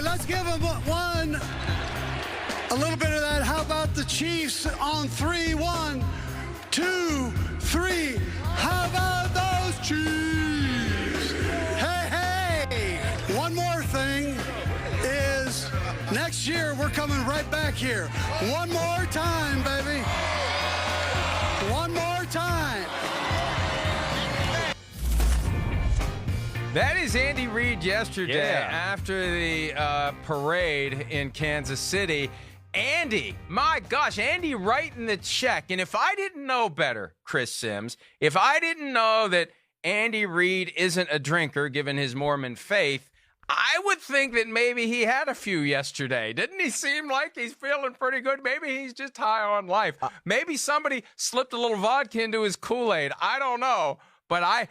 let's give him one. A little bit of that. How about the Chiefs on 3? 1, 2, 3. How about those Chiefs? Hey! One more thing is next year we're coming right back here. One more time, baby. One more time. That is Andy Reid yesterday after the parade in Kansas City. Andy, my gosh, Andy writing the check. And if I didn't know better, Chris Sims, if I didn't know that Andy Reid isn't a drinker, given his Mormon faith, I would think that maybe he had a few yesterday. Didn't he seem like he's feeling pretty good? Maybe he's just high on life. Maybe somebody slipped a little vodka into his Kool-Aid. I don't know. But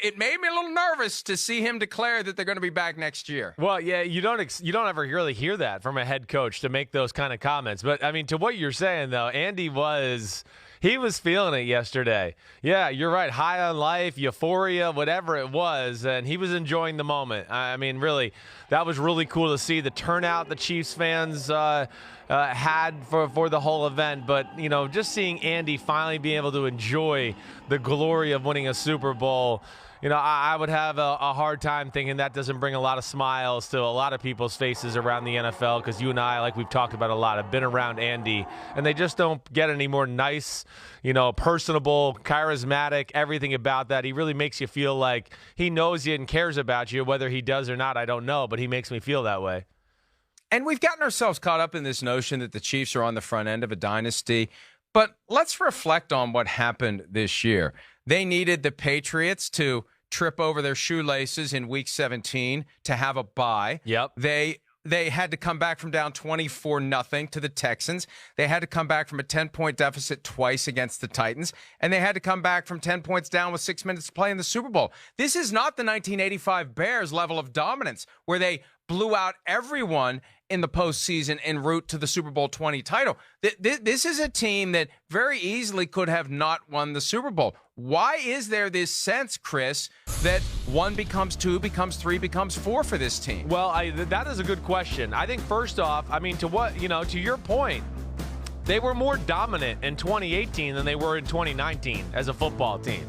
it made me a little nervous to see him declare that they're going to be back next year. Well, yeah, you don't ever really hear that from a head coach to make those kind of comments. But I mean, to what you're saying though, Andy was feeling it yesterday. Yeah, you're right. High on life, euphoria, whatever it was, and he was enjoying the moment. I mean, really, that was really cool to see the turnout the Chiefs fans had for the whole event. But, you know, just seeing Andy finally being able to enjoy the glory of winning a Super Bowl, you know, I would have a hard time thinking that doesn't bring a lot of smiles to a lot of people's faces around the NFL, because you and I, like we've talked about a lot, have been around Andy, and they just don't get any more nice, you know, personable, charismatic, everything about that. He really makes you feel like he knows you and cares about you. Whether he does or not, I don't know, but he makes me feel that way. And we've gotten ourselves caught up in this notion that the Chiefs are on the front end of a dynasty. But let's reflect on what happened this year. They needed the Patriots to trip over their shoelaces in Week 17 to have a bye. Yep. They had to come back from down 24-0 to the Texans. They had to come back from a 10-point deficit twice against the Titans. And they had to come back from 10 points down with 6 minutes to play in the Super Bowl. This is not the 1985 Bears level of dominance where they blew out everyone in the postseason en route to the Super Bowl 20 title. This is a team that very easily could have not won the Super Bowl. Why is there this sense, Chris, that 1 becomes 2, becomes 3, becomes 4 for this team? Well, that is a good question. I think first off, I mean, to your point, they were more dominant in 2018 than they were in 2019 as a football team.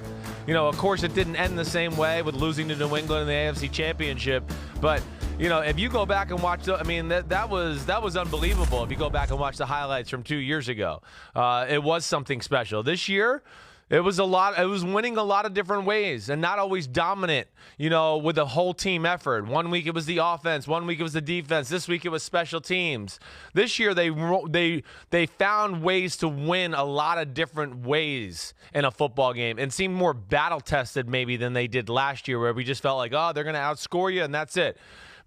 You know, of course, it didn't end the same way with losing to New England in the AFC Championship, but you know, if you go back and watch, that was unbelievable. If you go back and watch the highlights from 2 years ago, it was something special. This year, it was winning a lot of different ways and not always dominant, you know, with a whole team effort. 1 week it was the offense, 1 week it was the defense. This week it was special teams. This year they found ways to win a lot of different ways in a football game and seemed more battle tested maybe than they did last year, where we just felt like, oh, they're going to outscore you and that's it.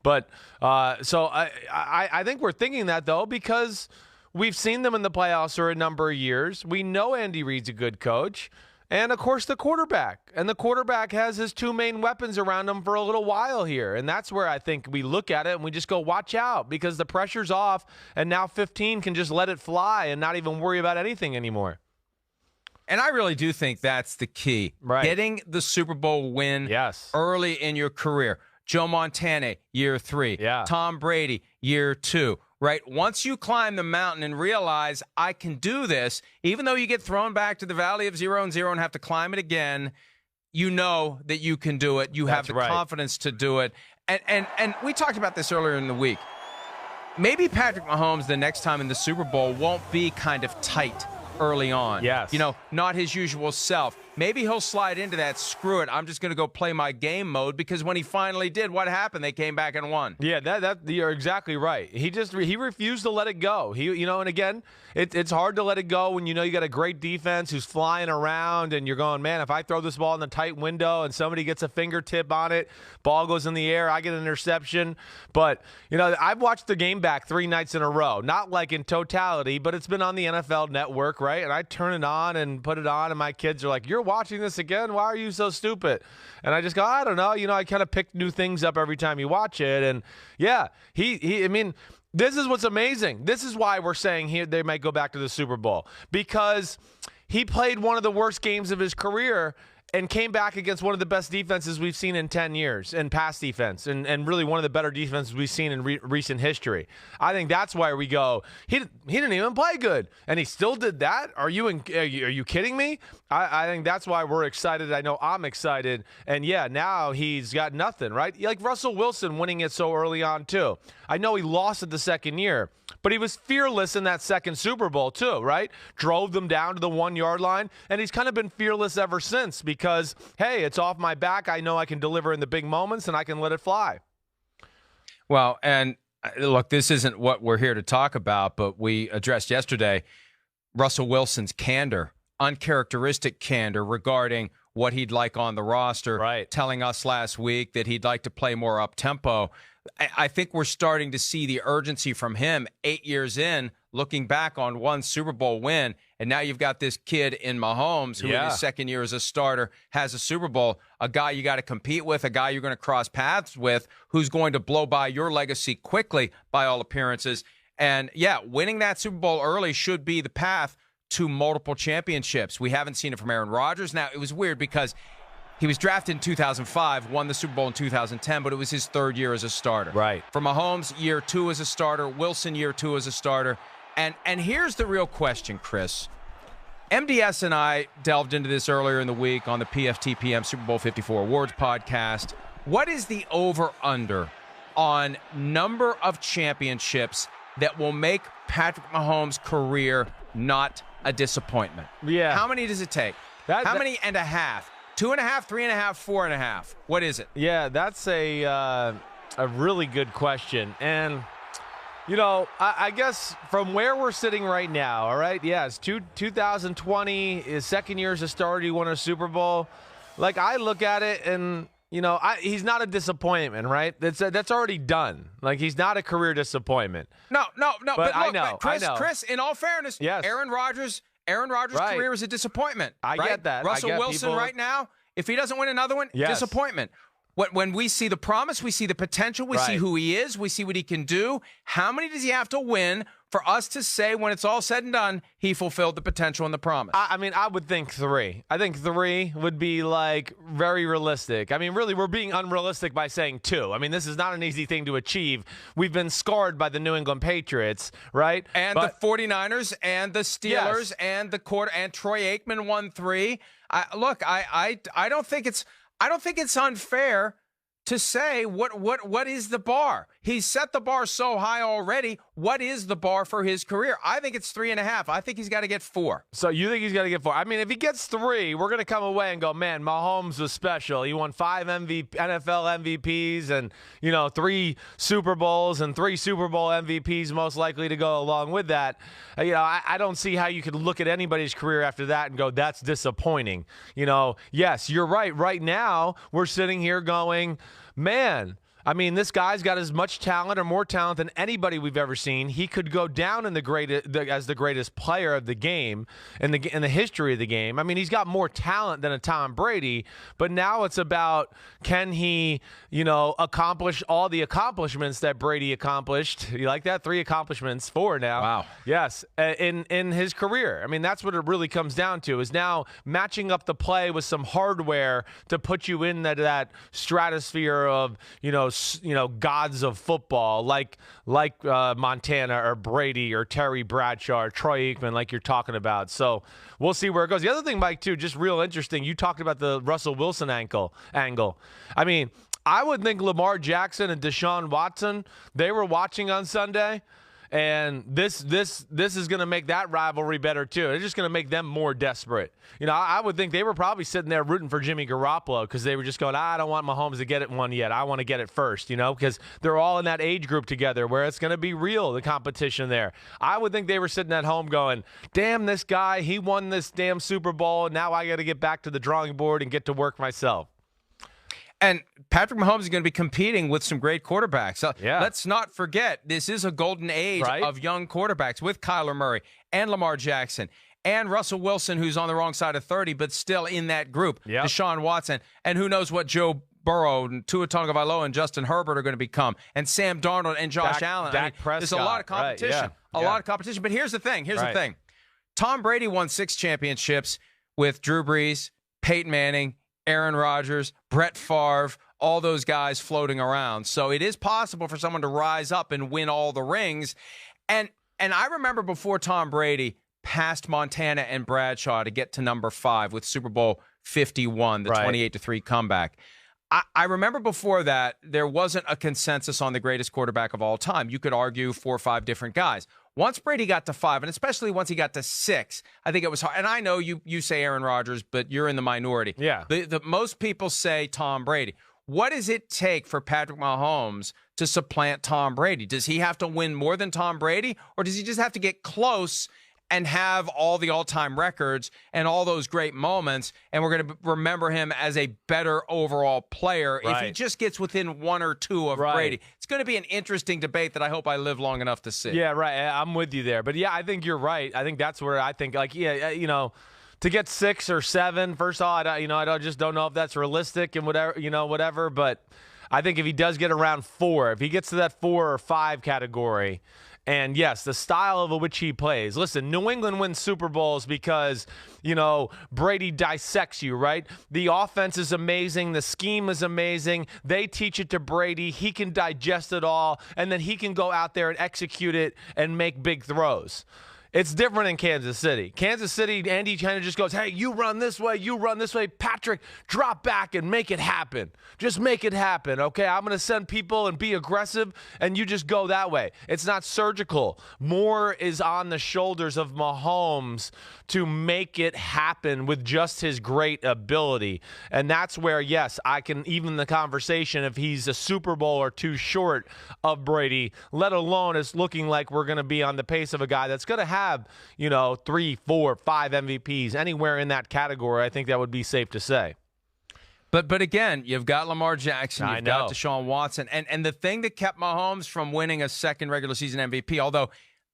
But so I think we're thinking that, though, because we've seen them in the playoffs for a number of years. We know Andy Reid's a good coach. And, of course, the quarterback. And the quarterback has his 2 main weapons around him for a little while here. And that's where I think we look at it and we just go, watch out, because the pressure's off. And now 15 can just let it fly and not even worry about anything anymore. And I really do think that's the key. Right. Getting the Super Bowl win early in your career. Joe Montana, year 3. Yeah. Tom Brady, year 2. Right? Once you climb the mountain and realize I can do this, even though you get thrown back to the valley of 0 and 0 and have to climb it again, you know that you can do it. You have the confidence to do it. And we talked about this earlier in the week. Maybe Patrick Mahomes the next time in the Super Bowl won't be kind of tight early on. Yes. You know, not his usual self. Maybe he'll slide into that, screw it, I'm just going to go play my game mode, because when he finally did, what happened? They came back and won. Yeah, that you're exactly right. He refused to let it go. And again, it's hard to let it go when you know you got a great defense who's flying around and you're going, man, if I throw this ball in the tight window and somebody gets a fingertip on it, ball goes in the air, I get an interception. But, you know, I've watched the game back 3 nights in a row, not like in totality, but it's been on the NFL Network, right? And I turn it on and put it on, and my kids are like, you're watching this again? Why are you so stupid? And I just go, I don't know. You know, I kind of pick new things up every time you watch it. And yeah, I mean, this is what's amazing. This is why we're saying here they might go back to the Super Bowl, because he played one of the worst games of his career and came back against one of the best defenses we've seen in 10 years, and pass defense, and really one of the better defenses we've seen in recent history. I think that's why we go, he didn't even play good, and he still did that? Are you kidding me? I think that's why we're excited. I know I'm excited, and yeah, now he's got nothing, right? Like Russell Wilson winning it so early on, too. I know he lost it the second year, but he was fearless in that second Super Bowl, too, right? Drove them down to the 1-yard line, and he's kind of been fearless ever since because, hey, it's off my back. I know I can deliver in the big moments, and I can let it fly. Well, and look, this isn't what we're here to talk about, but we addressed yesterday Russell Wilson's candor, uncharacteristic candor regarding what he'd like on the roster, right, telling us last week that he'd like to play more up-tempo. I think we're starting to see the urgency from him 8 years in, looking back on one Super Bowl win, and now you've got this kid in Mahomes who in his second year as a starter has a Super Bowl, a guy you got to compete with, a guy you're going to cross paths with, who's going to blow by your legacy quickly by all appearances. And, yeah, winning that Super Bowl early should be the path to multiple championships. We haven't seen it from Aaron Rodgers. Now, it was weird because he was drafted in 2005, won the Super Bowl in 2010, but it was his third year as a starter. Right. For Mahomes, year 2 as a starter. Wilson, year 2 as a starter. And here's the real question, Chris. MDS and I delved into this earlier in the week on the PFTPM Super Bowl 54 Awards podcast. What is the over-under on number of championships that will make Patrick Mahomes' career not a disappointment? Yeah. How many does it take? How many and a half? 2.5, 3.5, 4.5. What is it? Yeah, that's a really good question. And, you know, I guess from where we're sitting right now, all right, yes, 2020, his second year as a starter, he won a Super Bowl. Like, I look at it and, you know, he's not a disappointment, right? That's already done. Like, he's not a career disappointment. No. But look, I know. Chris, in all fairness, yes. Aaron Rodgers' right. career is a disappointment. I right? get that. Russell Wilson right now, if he doesn't win another one, disappointment. When we see the promise, we see the potential, we see who he is, we see what he can do. How many does he have to win for us to say when it's all said and done, he fulfilled the potential and the promise? I mean, I would think 3. I think 3 would be, like, very realistic. I mean, really, we're being unrealistic by saying 2. I mean, this is not an easy thing to achieve. We've been scarred by the New England Patriots, right? And the 49ers and the Steelers and the and Troy Aikman won 3. I don't think it's unfair to say what is the bar. He's set the bar so high already. What is the bar for his career? I think it's 3.5. I think he's got to get 4. So you think he's got to get 4? I mean, if he gets 3, we're going to come away and go, man, Mahomes was special. He won 5 NFL MVPs and, you know, 3 Super Bowls and 3 Super Bowl MVPs most likely to go along with that. You know, I don't see how you could look at anybody's career after that and go, that's disappointing. You know, yes, you're right. Right now, we're sitting here going, man, I mean, this guy's got as much talent or more talent than anybody we've ever seen. He could go down in as the greatest player of the game in the history of the game. I mean, he's got more talent than a Tom Brady, but now it's about can he, you know, accomplish all the accomplishments that Brady accomplished. You like that? 3 accomplishments, 4 now. Wow. Yes, in his career. I mean, that's what it really comes down to is now matching up the play with some hardware to put you in that stratosphere of, you know, gods of football like Montana or Brady or Terry Bradshaw or Troy Aikman like you're talking about. So we'll see where it goes. The other thing, Mike, too, just real interesting, you talked about the Russell Wilson angle. I mean, I would think Lamar Jackson and Deshaun Watson, they were watching on Sunday. And this is going to make that rivalry better, too. It's just going to make them more desperate. You know, I would think they were probably sitting there rooting for Jimmy Garoppolo because they were just going, I don't want Mahomes to get it one yet. I want to get it first, you know, because they're all in that age group together where it's going to be real, the competition there. I would think they were sitting at home going, damn, this guy, he won this damn Super Bowl. Now I got to get back to the drawing board and get to work myself. And Patrick Mahomes is going to be competing with some great quarterbacks. Yeah. Let's not forget, this is a golden age of young quarterbacks with Kyler Murray and Lamar Jackson and Russell Wilson, who's on the wrong side of 30, but still in that group. Yep. Deshaun Watson. And who knows what Joe Burrow and Tua Tagovailoa and Justin Herbert are going to become. And Sam Darnold and Josh Allen. Dak Prescott. There's a lot of competition. A lot of competition. But here's the thing. The thing. Tom Brady won 6 championships with Drew Brees, Peyton Manning, Aaron Rodgers, Brett Favre, all those guys floating around. So it is possible for someone to rise up and win all the rings. And I remember before Tom Brady passed Montana and Bradshaw to get to number 5 with Super Bowl 51, the 28-3 comeback. I remember before that, there wasn't a consensus on the greatest quarterback of all time. You could argue 4 or 5 different guys. Once Brady got to 5, and especially once he got to 6, I think it was hard. And I know you say Aaron Rodgers, but you're in the minority. Yeah. The most people say Tom Brady. What does it take for Patrick Mahomes to supplant Tom Brady? Does he have to win more than Tom Brady, or does he just have to get close and have all the all-time records and all those great moments, and we're going to remember him as a better overall player if he just gets within 1 or 2 of Brady? It's going to be an interesting debate that I hope I live long enough to see. Yeah, right. I'm with you there. But, yeah, I think you're right. I think that's where I think, like, yeah, you know, to get 6 or 7, first of all, I just don't know if that's realistic and whatever. But I think if he does get around 4, if he gets to that 4 or 5 category, and yes, the style of which he plays. Listen, New England wins Super Bowls because, Brady dissects you, right? The offense is amazing. The scheme is amazing. They teach it to Brady. He can digest it all, and then he can go out there and execute it and make big throws. It's different in Kansas City. Kansas City, Andy kind of just goes, hey, you run this way, you run this way. Patrick, drop back and make it happen. Just make it happen, okay? I'm going to send people and be aggressive, and you just go that way. It's not surgical. More is on the shoulders of Mahomes to make it happen with just his great ability. And that's where, yes, I can even the conversation if he's a Super Bowl or 2 short of Brady, let alone it's looking like we're going to be on the pace of a guy that's going to have 3, 4, 5 MVPs, anywhere in that category. I think that would be safe to say. But again, you've got Lamar Jackson, you've got Deshaun Watson, and the thing that kept Mahomes from winning a second regular season MVP, although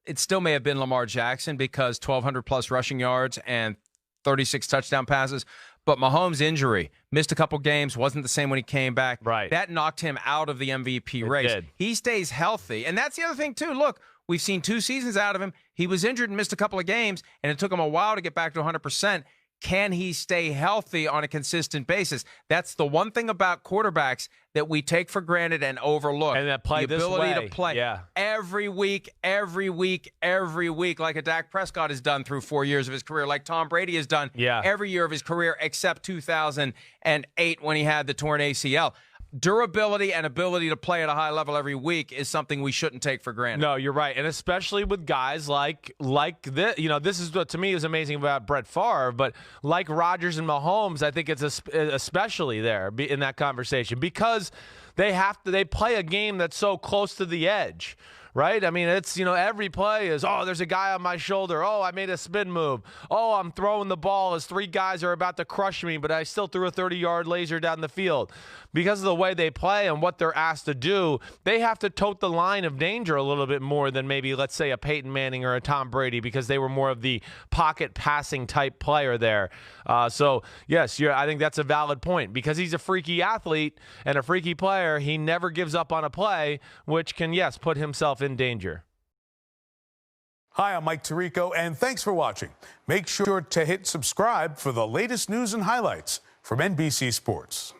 it still may have been Lamar Jackson because 1,200 plus rushing yards and 36 touchdown passes, but Mahomes' injury, missed a couple games, wasn't the same when he came back. Right. That knocked him out of the MVP race. Did. He stays healthy, and that's the other thing too. Look, we've seen 2 seasons out of him. He was injured and missed a couple of games, and it took him a while to get back to 100%. Can he stay healthy on a consistent basis? That's the one thing about quarterbacks that we take for granted and overlook. And that play the ability to play yeah. every week, like a Dak Prescott has done through 4 years of his career, like Tom Brady has done every year of his career except 2008 when he had the torn ACL. Durability and ability to play at a high level every week is something we shouldn't take for granted. No, you're right. And especially with guys like this, this is what to me is amazing about Brett Favre, but like Rodgers and Mahomes, I think it's especially there in that conversation because they play a game that's so close to the edge. Right? I mean, it's, every play is, oh, there's a guy on my shoulder. Oh, I made a spin move. Oh, I'm throwing the ball as 3 guys are about to crush me, but I still threw a 30-yard laser down the field. Because of the way they play and what they're asked to do, they have to tote the line of danger a little bit more than maybe, let's say, a Peyton Manning or a Tom Brady because they were more of the pocket passing type player there. So, yes, I think that's a valid point. Because he's a freaky athlete and a freaky player, he never gives up on a play, which can, yes, put himself in danger. Hi, I'm Mike Tirico, and thanks for watching. Make sure to hit subscribe for the latest news and highlights from NBC Sports.